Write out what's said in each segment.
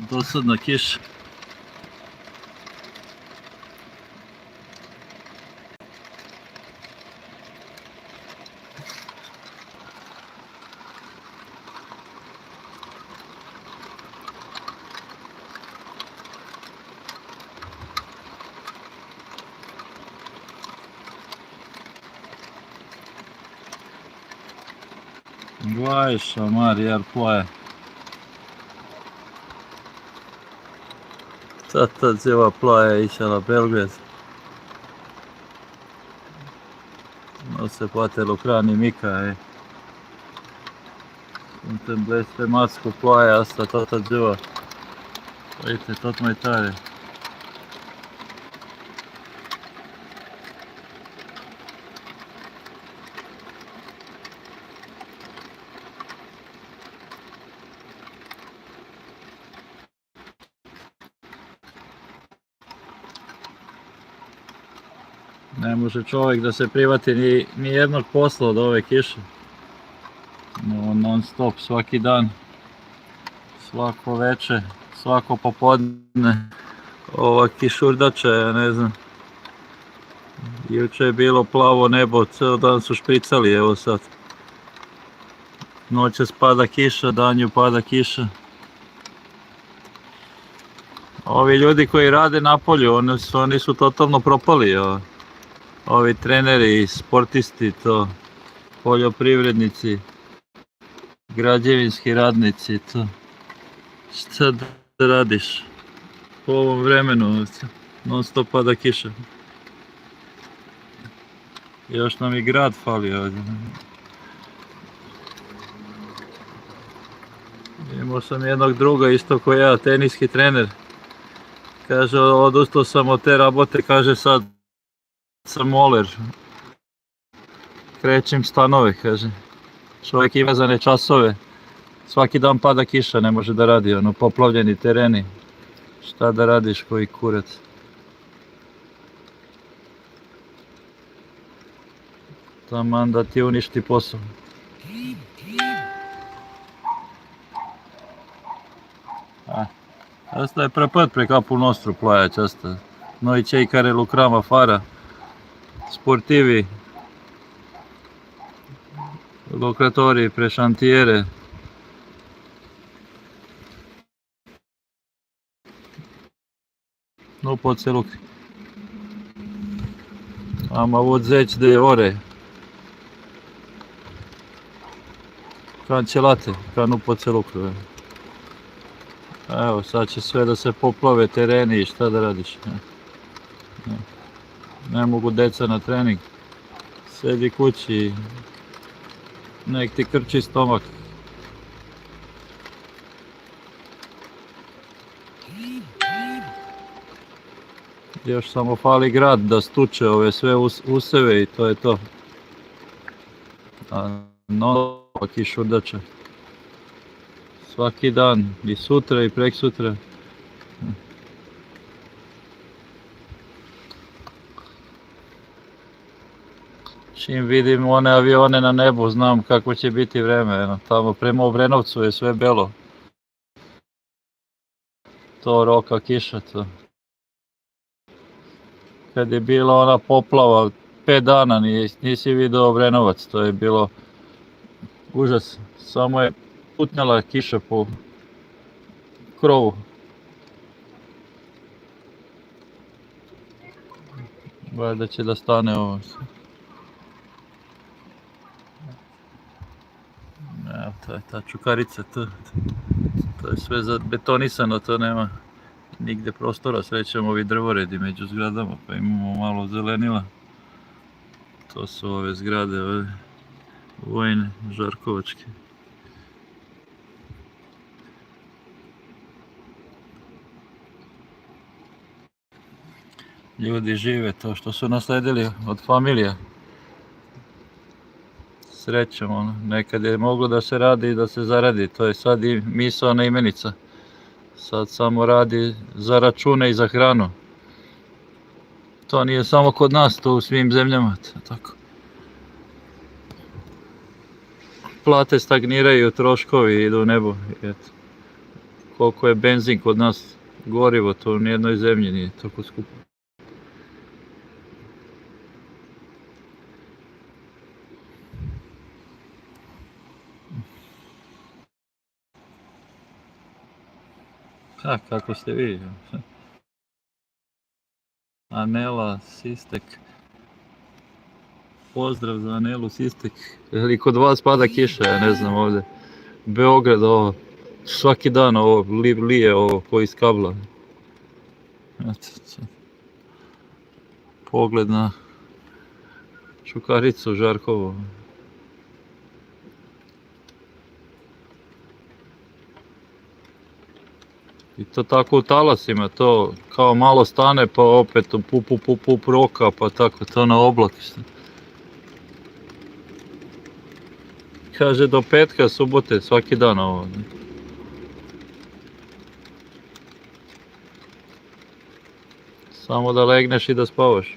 Dosadna kiša. Gvaiša, mar, iar ploaia. Tad ziua ploaia aici la Belgrad. Nu se poate lucra nimica. Suntem blestemați cu ploaia asta toată ziua. Uite, tot mai tare. Ne može čovjek da se privati ni jednog posla od ove kiše. Non stop, svaki dan, svako veče, svako popodne. Ova kišurdača, ja ne znam. Juče je bilo plavo nebo, ceo dan su špricali, evo sad. Noćas pada kiša, danju pada kiša. Ovi ljudi koji rade na polju, oni su totalno propali. Ovi treneri, sportisti, to, poljoprivrednici, građevinski radnici, to. Šta da radiš? Po ovom vremenu non stop pada kiša. Još nam i grad fali ovdje. Imao sam jednog druga isto ko ja, teniski trener. Kaže, odustao sam od te rabote, kaže sad sam moler. Krećem stanove, kaže. Čovjek ima vezane časove. Svaki dan pada kiša, ne može da radi, poplavljeni tereni. Šta da radiš, koji kurac? Taman da ti uništi posao. Asta e prăpăt pe capul nostru, ploaia aceasta. Noi cei care lucrăm afară, sportivii, lucrătorii pe șantiere. Nu pot să lucri. Am avut 10 de ore cancelate, ca nu pot să lucru. Evo, sad će sve da se poplave tereni i šta da radiš. Ne mogu deca na trening. Sedi kući i nek ti krči stomak. Još samo fali grad da stuče ove sve useve i to je to. A nova kišurdača. Svaki dan, i sutra i preksutra. Čim vidim one avione na nebu, znam kako će biti vreme. Tamo prema Obrenovcu je sve belo. To roka kiša, to. Kad je bila ona poplava, 5 dana nisi vidio Obrenovac, to je bilo užas. Samo je putnjala kiša po krovu. Valjda će da stane ovo. Evo, to je ta čukarica, to je sve zabetonisano, to nema nigde prostora. Srećemo ovi drvoredi među zgradama, pa imamo malo zelenila. To su ove zgrade, ove vojne, žarkovačke. Ljudi žive to što su nasledili od familija. Srećom, nekad je moglo da se radi i da se zaradi, to je sad i misaona imenica. Sad samo radi za račune i za hranu. To nije samo kod nas, to u svim zemljama, tako. Plate stagniraju, troškovi idu u nebo. koliko je benzin kod nas, gorivo, to u nijednoj zemlji nije tako skupo. Kako ste vi? Anela Sistek. Pozdrav za Anelu Sistek. Ili kod vas pada kiša, ja ne znam ovdje. Beograd, ovo, svaki dan ovo lije ovo ko iz kabla. Pogled na Čukaricu, Žarkovo. I to tako u talasima, to kao malo stane pa opet pup roka pa tako to na oblak. Kaže do petka, subote, svaki dan ovo. Samo da legneš i da spavaš.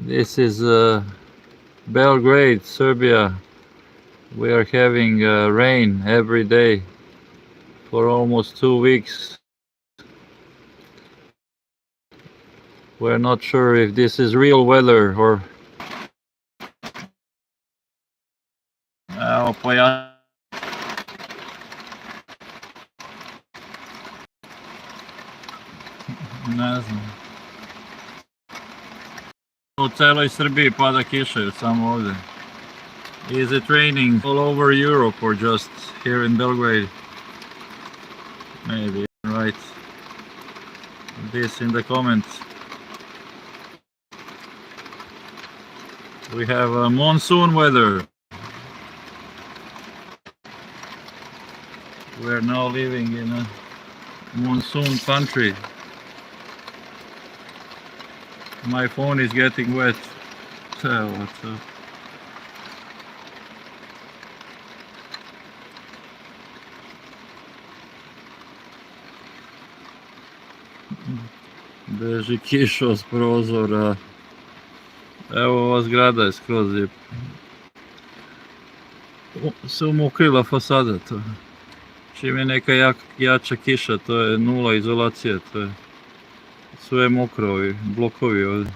This is Belgrade, Serbia. We are having rain every day for almost 2 weeks. We're not sure if this is real weather or... Evo pa ja... Ne znam. U celoj Srbiji pada kiša, samo ovdje. Is it raining all over Europe or just here in Belgrade? Maybe, write this in the comments. We have monsoon weather. We are now living in a monsoon country. My phone is getting wet. What's up? Beži kišo s prozora. Evo ova zgrada je skroz se umokrila fasada. To. Čim je neka jača kiša, to je nula izolacija. To je sve mokro, ovi blokovi ovdje.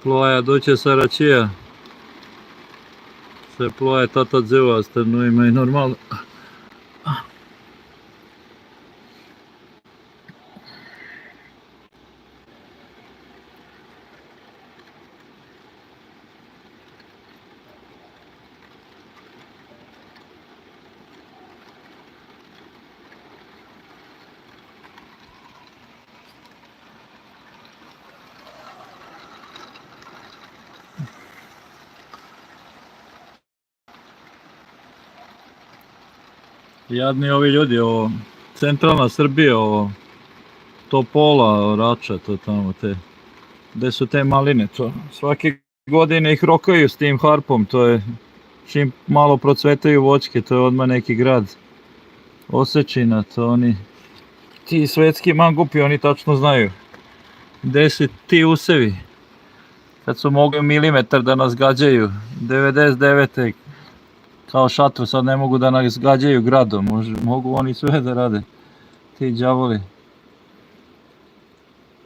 Ploaia duce sărăcia. Se ploaie toată ziua, asta nu e mai normal. Jadni ovi ljudi, ovo, centralna Srbija, ovo, Topola, Rača, to tamo, te, gde su te maline, to, svake godine ih rokaju s tim harpom, to je, čim malo procvetaju voćke, to je odmah neki grad, Osečina, to oni, ti svetski mangupi, oni tačno znaju, gde su ti usevi, kad su mogli milimetar da nas gađaju, 99. Kao šatru, sad ne mogu da nas gađaju gradom, mogu oni sve da rade, ti đavoli.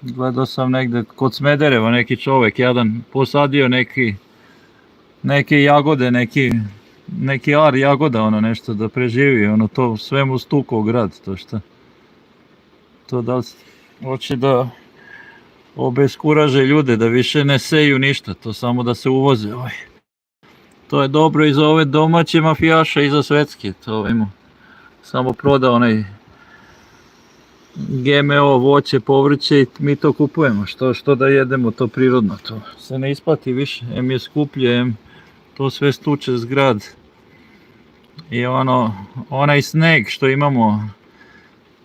Gledao sam negde kod Smedereva, neki čovek jadan posadio neke jagode, neki ar jagoda, ono nešto da preživi, ono to sve mu stukao grad, to šta. To da li hoće da obeskuraže ljude, da više ne seju ništa, to samo da se uvoze. To je dobro i za ove domaće mafijaše i za svetske, to ima. Samo proda onaj GMO voće, povrće i mi to kupujemo, što da jedemo to prirodno, to se ne isplati više, em je skuplje, em to sve stuče zgrad. I onaj sneg što imamo,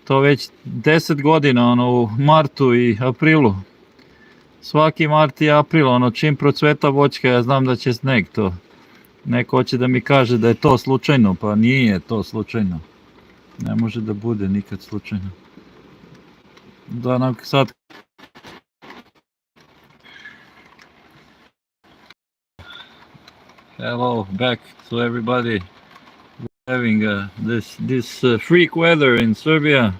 to već 10 godina, u martu i aprilu. Svaki mart i april, čim procveta voćka, ja znam da će sneg to. Neko hoće da mi kaže da je to slučajno, pa nije to slučajno. Ne može da bude nikad slučajno. Da nam sad... Hello, back to everybody. We're having this freak weather in Serbia.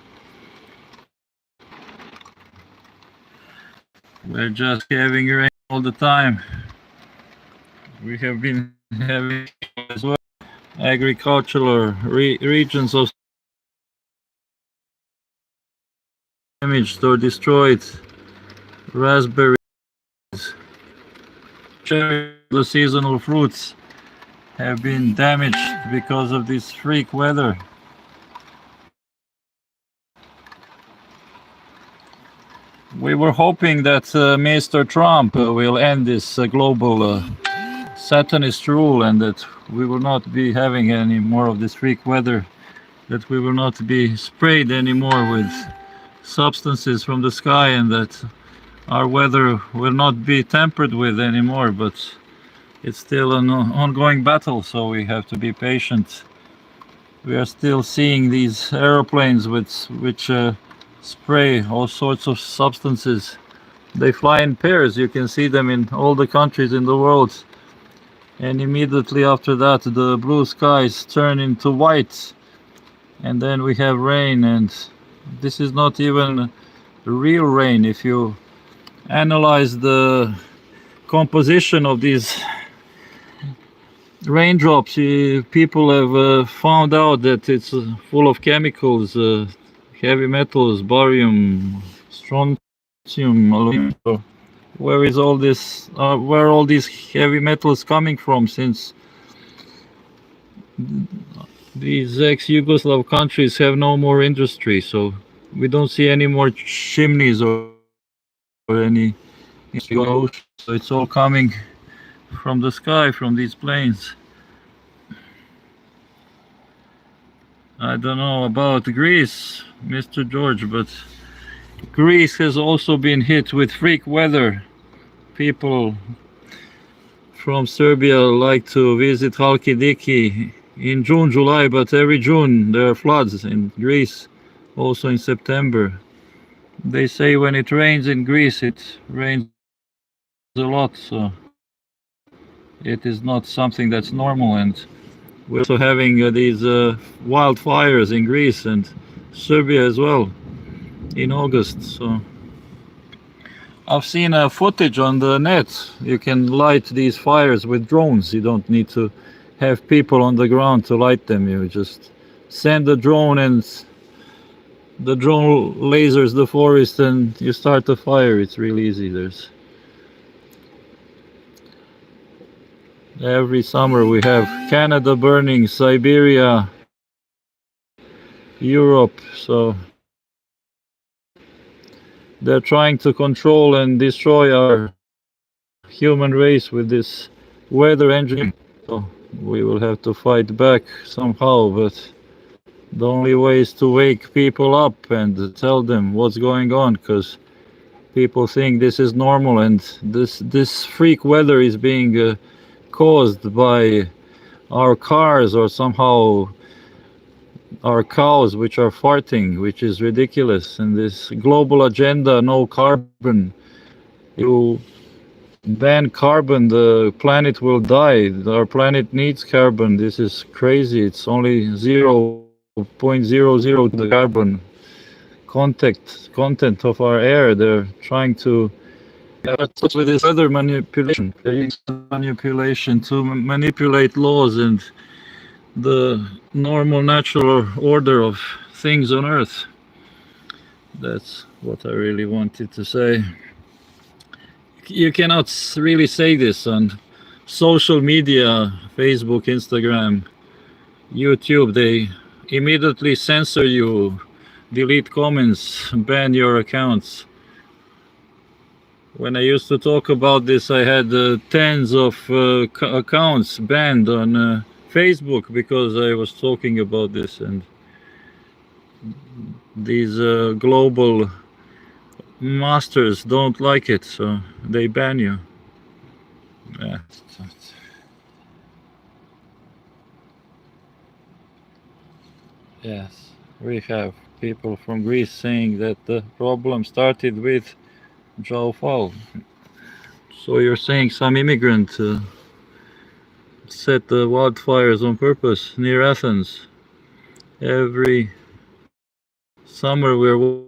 We're just having rain all the time. We have been having as well agricultural regions of damaged or destroyed. Raspberries, the seasonal fruits have been damaged because of this freak weather. We were hoping that Mr. Trump will end this global satanist rule, and that we will not be having any more of this freak weather, that we will not be sprayed anymore with substances from the sky, and that our weather will not be tampered with anymore. But it's still an ongoing battle, so we have to be patient. We are still seeing these aeroplanes which spray all sorts of substances. They fly in pairs. You can see them in all the countries in the world. And immediately after that, the blue skies turn into white. And then we have rain, and this is not even real rain. If you analyze the composition of these raindrops, people have found out that it's full of chemicals, heavy metals, barium, strontium, aluminum. Where is all this? Where are all these heavy metals coming from? Since these ex-Yugoslav countries have no more industry, so we don't see any more chimneys or any. So it's all coming from the sky, from these planes. I don't know about Greece, Mr. George, but Greece has also been hit with freak weather. People from Serbia like to visit Halkidiki in June, July, but every June there are floods in Greece, also in September. They say when it rains in Greece, it rains a lot, so it is not something that's normal. And we're also having these wildfires in Greece and Serbia as well in August. So I've seen footage on the net. You can light these fires with drones. You don't need to have people on the ground to light them. You just send a drone, and the drone lasers the forest and you start the fire. It's really easy. There's every summer we have Canada burning, Siberia, Europe. So they're trying to control and destroy our human race with this weather engineering. So we will have to fight back somehow, but the only way is to wake people up and tell them what's going on, because people think this is normal, and this freak weather is being caused by our cars, or somehow our cows which are farting, which is ridiculous. And this global agenda, no carbon, you ban carbon, the planet will die. Our planet needs carbon. This is crazy. It's only 0.00 the carbon content of our air. They're trying to with this other manipulation to manipulate laws and the normal natural order of things on earth. That's what I really wanted to say. You cannot really say this on social media, Facebook, Instagram, YouTube. They immediately censor you, delete comments, ban your accounts. When I used to talk about this, I had tens of accounts banned on Facebook because I was talking about this, and these global masters don't like it, so they ban you. Yeah. Yes, we have people from Greece saying that the problem started with Joe Fall. So you're saying some immigrant set the wildfires on purpose near Athens. Every summer we're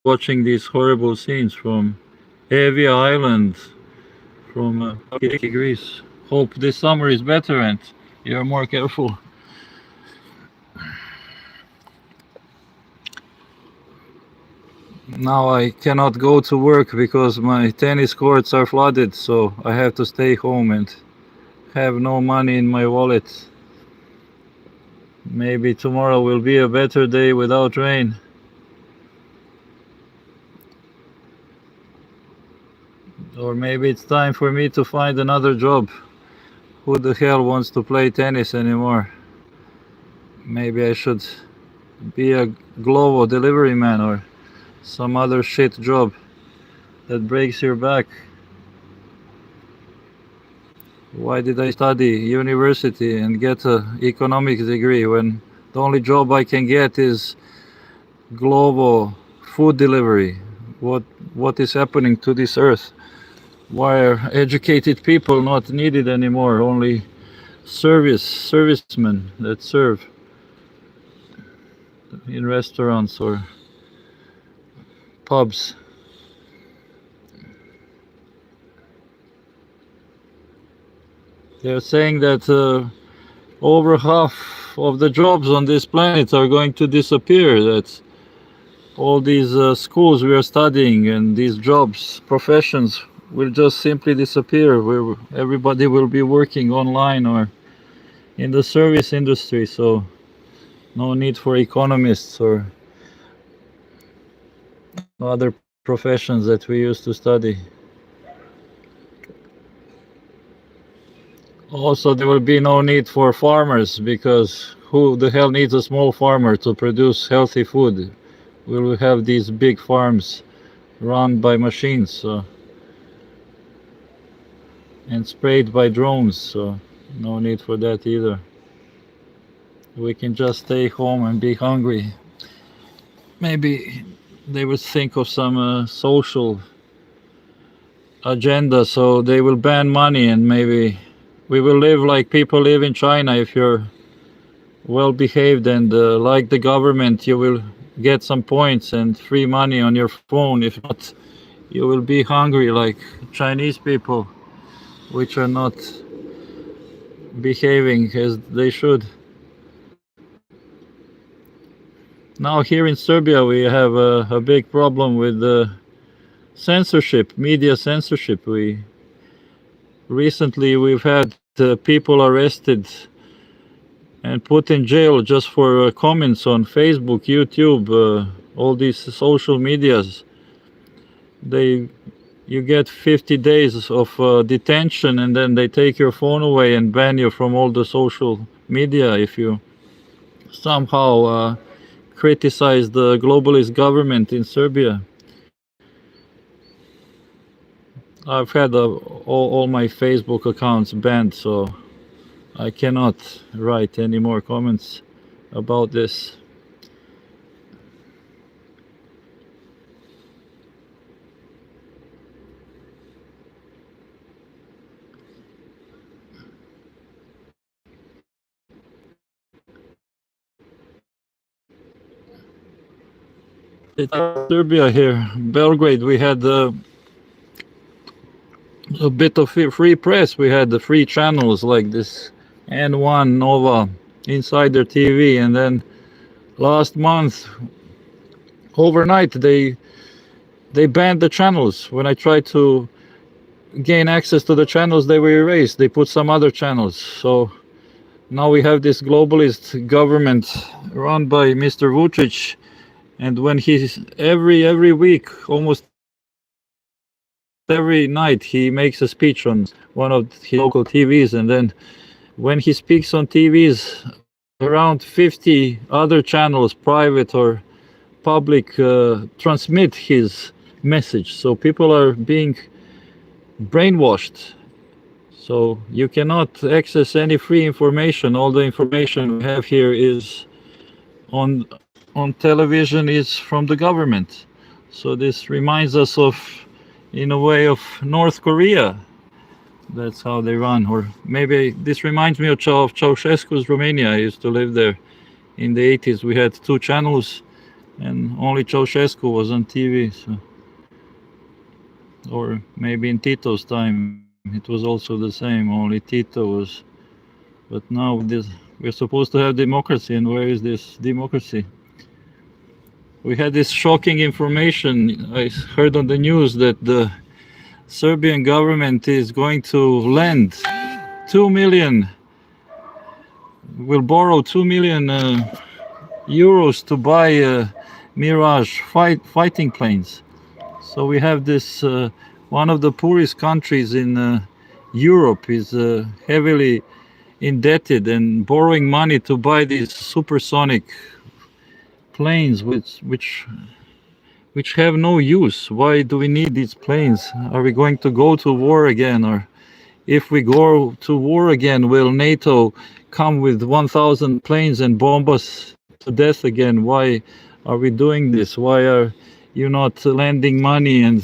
watching these horrible scenes from Evia Island, from Greece. Hope this summer is better and you're more careful. Now I cannot go to work because my tennis courts are flooded, so I have to stay home and have no money in my wallet. Maybe tomorrow will be a better day without rain. Or maybe it's time for me to find another job. Who the hell wants to play tennis anymore? Maybe I should be a Glovo delivery man or some other shit job that breaks your back. Why did I study university and get an economics degree when the only job I can get is Glovo food delivery? What is happening to this earth? Why are educated people not needed anymore? Only servicemen that serve in restaurants or pubs. They're saying that over half of the jobs on this planet are going to disappear. That all these schools we are studying and these jobs, professions will just simply disappear. Where everybody will be working online or in the service industry. So no need for economists or other professions that we used to study. Also, there will be no need for farmers because who the hell needs a small farmer to produce healthy food? We will have these big farms run by machines and sprayed by drones, so no need for that either. We can just stay home and be hungry. Maybe they will think of some social agenda, so they will ban money and maybe we will live like people live in China. If you're well behaved and like the government, you will get some points and free money on your phone. If not, you will be hungry like Chinese people, which are not behaving as they should. Now here in Serbia we have a big problem with censorship, media censorship. Recently we've had people arrested and put in jail just for comments on Facebook, YouTube, all these social medias. You get 50 days of detention and then they take your phone away and ban you from all the social media if you somehow criticize the globalist government in Serbia. I've had all my Facebook accounts banned, so I cannot write any more comments about this. It's Serbia here, Belgrade. We had a bit of free press. We had the free channels like this N1 Nova Insider TV, and then last month overnight they banned the channels. When I tried to gain access to the channels, they were erased. They put some other channels. So now we have this globalist government run by Mr. Vucic, and when he's every week, almost every night, he makes a speech on one of his local TVs, and then When he speaks on TVs, around 50 other channels, private or public, transmit his message. So people are being brainwashed. So you cannot access any free information. All the information we have here is on television is from the government. So this reminds us of, in a way, of North Korea. That's how they run. Or maybe this reminds me of Ceausescu's Romania. I used to live there in the 80s. We had two channels and only Ceausescu was on TV. So. Or maybe in Tito's time it was also the same, only Tito was. But now this, we're supposed to have democracy, and where is this democracy? We had this shocking information. I heard on the news that the Serbian government is going to lend 2 million, will borrow 2 million euros to buy Mirage fighting planes. So we have this, one of the poorest countries in Europe is heavily indebted and borrowing money to buy these supersonic planes which have no use. Why do we need these planes? Are we going to go to war again? Or if we go to war again, will NATO come with 1,000 planes and bomb us to death again? Why are we doing this? Why are you not lending money and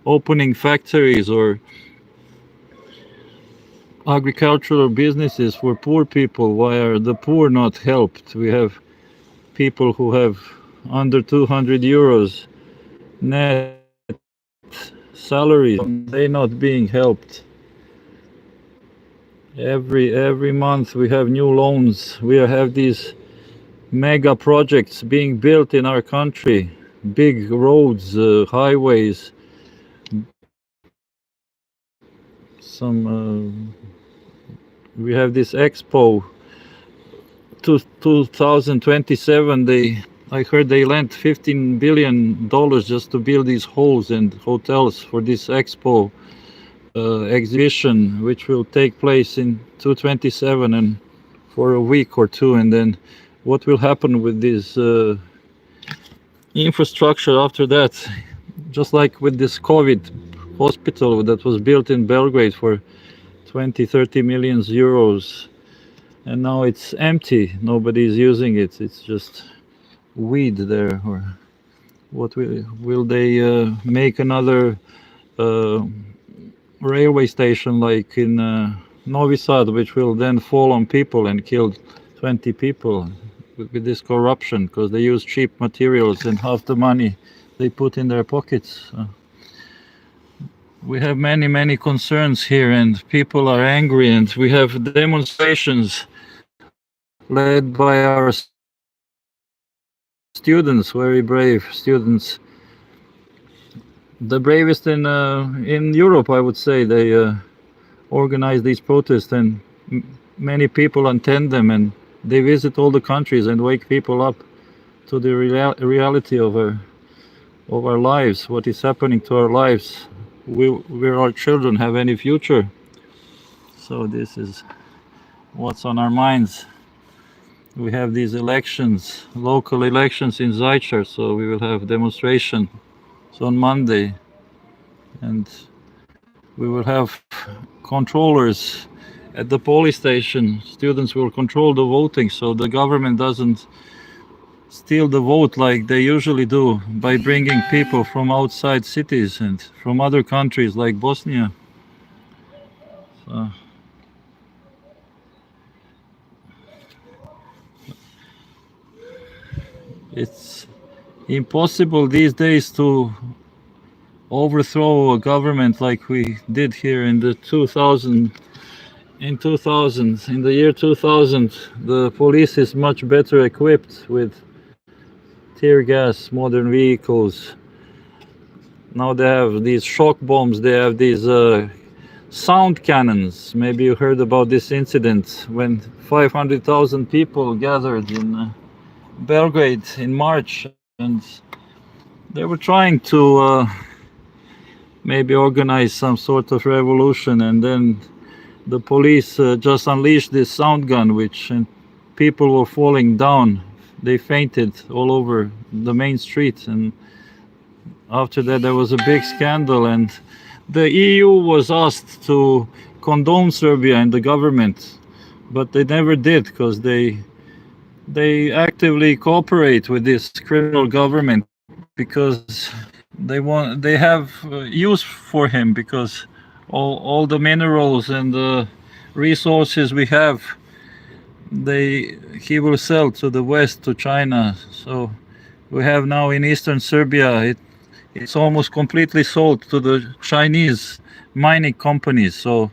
opening factories or agricultural businesses for poor people? Why are the poor not helped? We have people who have under 200 euros net salaries. They're not being helped. Every month we have new loans. We have these mega projects being built in our country. Big roads, highways, some we have this Expo 2027. I heard they lent $15 billion just to build these halls and hotels for this Expo exhibition, which will take place in 2027 and for a week or two. And then what will happen with this infrastructure after that? Just like with this COVID hospital that was built in Belgrade for 20-30 million euros, and now it's empty. Nobody is using it. It's just weed there. Or what will they make another railway station like in Novi Sad, which will then fall on people and kill 20 people with this corruption, because they use cheap materials and half the money they put in their pockets. We have many concerns here, and people are angry, and we have demonstrations led by our students, very brave students, the bravest in Europe, I would say. They organize these protests, and many people attend them, and they visit all the countries and wake people up to the reality of our lives, what is happening to our lives. Will our children have any future? So this is what's on our minds. We have these elections, local elections in Zaječar, so we will have demonstration. It's on Monday, and we will have controllers at the police station. Students will control the voting, so the government doesn't steal the vote like they usually do by bringing people from outside cities and from other countries like Bosnia. So it's impossible these days to overthrow a government like we did here in the 2000. In the year 2000, the police is much better equipped with tear gas, modern vehicles. Now they have these shock bombs, they have these sound cannons. Maybe you heard about this incident when 500,000 people gathered in Belgrade in March, and they were trying to maybe organize some sort of revolution, and then the police just unleashed this sound gun, and people were falling down. They fainted all over the main street, and after that there was a big scandal, and the EU was asked to condone Serbia and the government, but they never did, because they actively cooperate with this criminal government, because they have use for him, because all the minerals and the resources we have, he will sell to the West, to China. So we have now in eastern Serbia, it's almost completely sold to the Chinese mining companies. So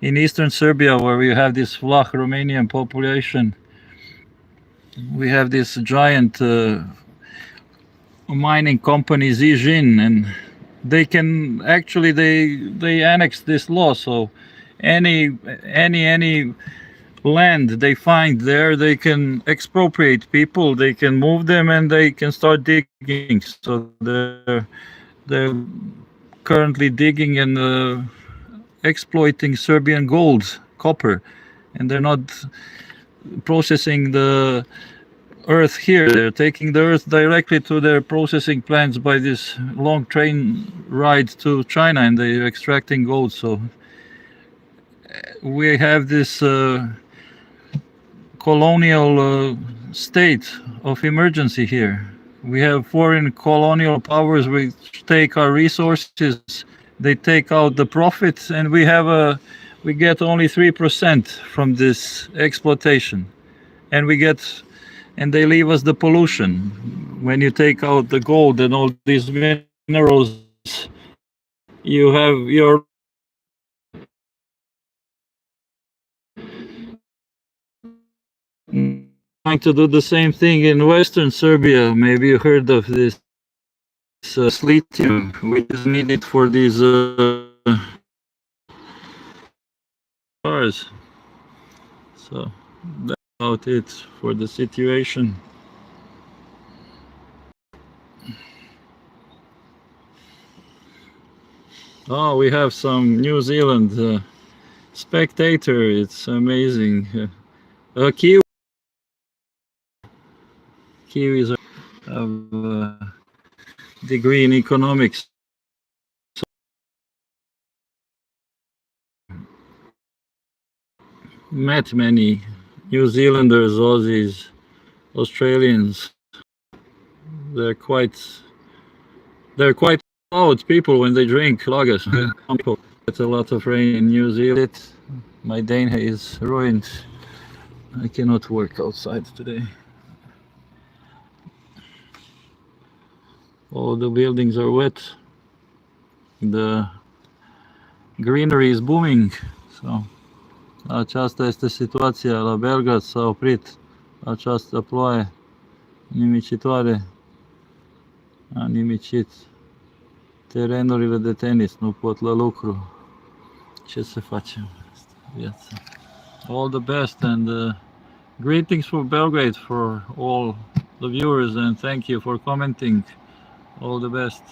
in eastern Serbia, where we have this Vlah Romanian population, we have this giant mining company Zijin, and they can actually they annex this law. So any land they find there, they can expropriate people, they can move them, and they can start digging. So they're currently digging and exploiting Serbian gold, copper, and they're not processing the earth here. They're taking the earth directly to their processing plants by this long train ride to China, and they're extracting gold. So we have this colonial state of emergency here. We have foreign colonial powers which take our resources, they take out the profits, and we get only 3% from this exploitation, and they leave us the pollution. When you take out the gold and all these minerals, you're trying to do the same thing in Western Serbia. Maybe you heard of this lithium, which is needed for these cars. So that's about it for the situation. Oh, we have some New Zealand spectator. It's amazing. Kiwis have a degree in economics. Met many New Zealanders, Aussies, Australians. They're quite loud people when they drink lagers. It's a lot of rain in New Zealand. My day is ruined. I cannot work outside today. All the buildings are wet. The greenery is booming. So aceasta este situația. La Belgrad s-a oprit această ploaie nimicitoare. A nimicit terenurile de tenis, nu pot la lucru. Ce să facem? Viața. All the best, and greetings for Belgrade for all the viewers, and thank you for commenting. All the best.